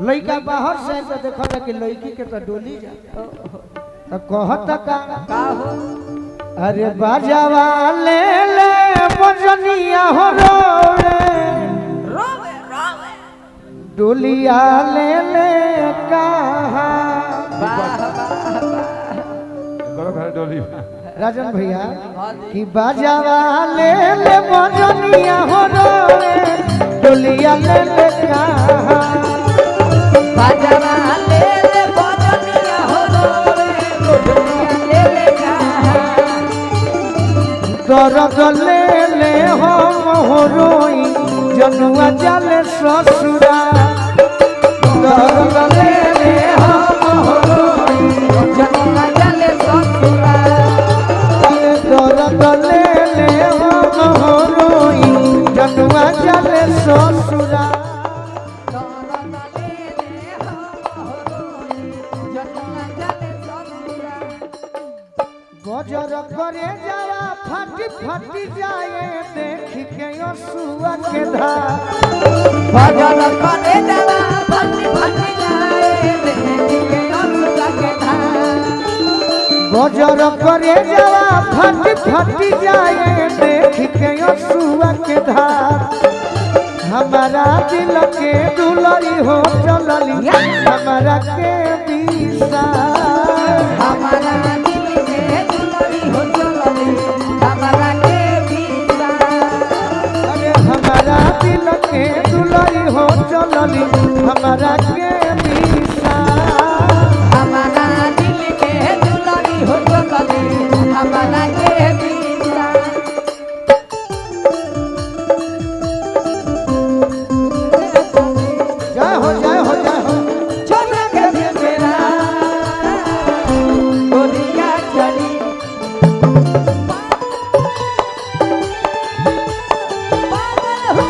लड़का बाहर से तो देखल कि लड़की के तो डोली जा तो कहत का हो अरे बाजावा ले ले बजनिया हो रोवे रोवे डोलिया ले ले कहा करो घर डोली राजन भैया कि बाजावा ले ले बजनिया हो डोलिया ले ले कहा बाजावा ले ले बजनिया हो डोलिया ले ले कहा दर्द ले ले हम हो रोई जनुआ जाले ससुरा दर्द ले ले हम हो रोई जनुआ जाले ससुरा दर्द ले ले हम हो रोई जनुआ जाले ससुरा गजर करे जावा फाटी फाटी जाए देख के असुआ के धार गजर करे जावा फाटी फाटी जाए देख के असुआ के धार गजर करे जावा फाटी फाटी जाए देख के असुआ के धार हमारा दिल के दुलरी हो चलली हमारा के बीसा हमारा दिल के दुलरी हो चलली हमारा के बीसा अरे हमारा दिल के दुलरी हो चलली हमारा के बीसा हमारा दिल के दुलरी हो चलली हमारा के बीसा जय हो जय हो जय हो छोटा के मेरा गोलियां चली पागल हो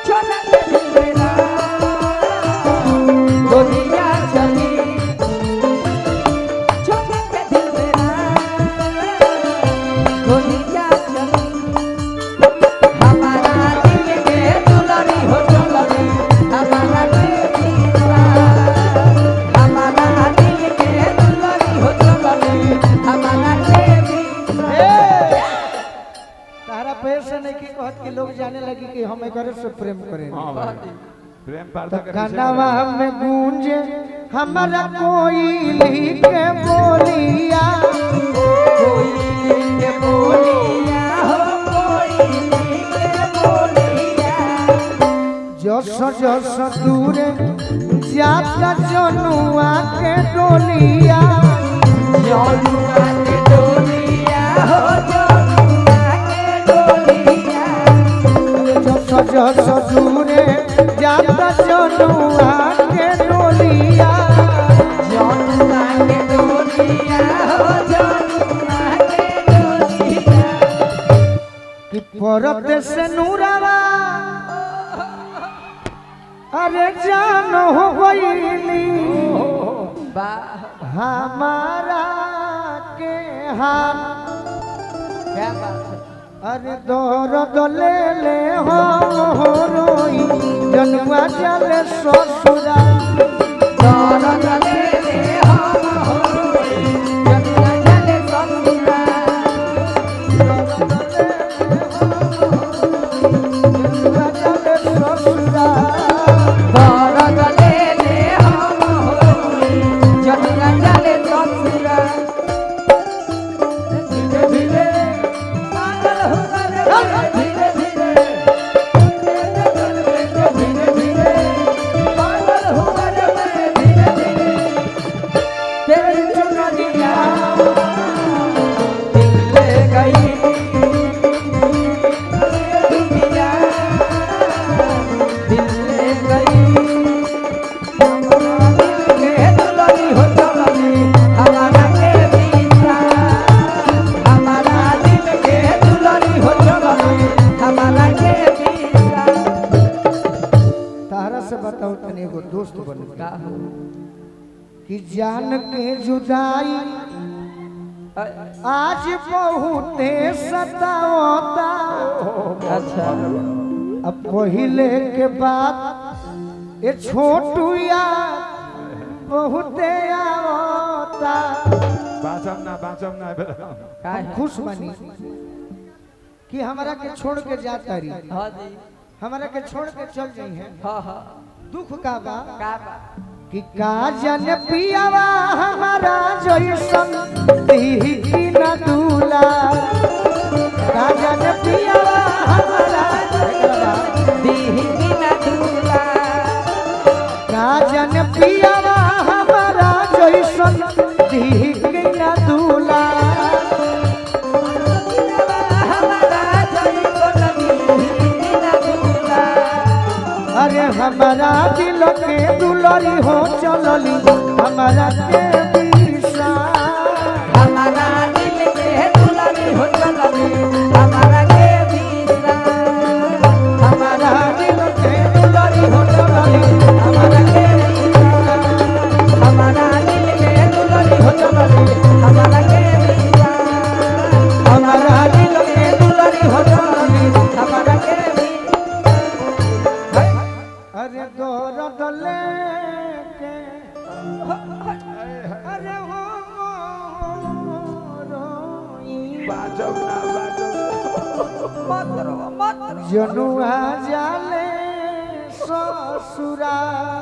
छोटा के मेरा गोलियां चली छोटा के मेरा गोलियां चली हमारा दिल के दुलरी हो चलली हमारा के बीसा हमारा दिल के दुलरी हो चलली हमारा के बीसा तारा पैर से नहीं की कहत कि लोग जाने लगी कि हम एक से प्रेम करें हाँ भाई प्रेम पारदा के गानावा में गूंजे हमारा कोई लिखे बोलिया कोई के बोलिया हो कोई के बोलिया जस जस दूरे जाता जनुआ के डोलिया जनुआ के डोलिया हो जनुआ के डोलिया जस जस दूरे जाता जनुआ के डोलिया जनुआ के डोलिया हो जनुआ के डोलिया कि परत से नूरावा अरे जान हो गईली वाह हमारा के हाथ क्या बात है अरे दर्द ले ले हो रोई जनुआ चले ससुरा दर्द ले ले हम हो रोई जनुआ चले ससुरा जनुआ चले ससुरा दर्द ले ले हम हो रोई जनुआ चले ससुरा धीरे धीरे पागल हो गए धीरे धीरे धीरे धीरे पागल हो गए धीरे धीरे तेरी चुनरिया दिल ले गई दुनिया दिल ले गई हमारा दिल के दुलरी हो चलली हमारा के बीसा हमारा दिल के दुलरी हो चलली हमारा के बीसा तारा से बताओ तनी एगो दोस्त बन का हो कि जान के जुदाई आज बहुते सतावता अच्छा अब पहिले के बाद ये छोटू यार बहुते आवता बाँचम ना बेटा का हम है खुश बनी कि हमारा के छोड़ के जाता रही हां जी हमारा के छोड़ के चल जाई है हां हां दुख का बा का बा कि का जन पियावा हमारा जैसन दीही की न दूला का जन पियावा हमारा दीही की ना दूला का जन पियावा हमारा जैसन दीही की न दूला हमारा जई को दीही की ना दूला अरे हमारा दिल के दुलरी हो चलली हमारा के विषा हमारा दिल के दुलारी हो चलली हमारा के बीरा हमारा दिल के दुलरी हो चलली हमारा के बीरा हमारा दिल के दुलारी हो चलली हमारा के बीरा हमारा दिल के दुलरी हो चलली हमारा के बीरा अरे दर्द लेके अरे हो रोई बाँचम ना मत रो जनुआ जाले ससुराल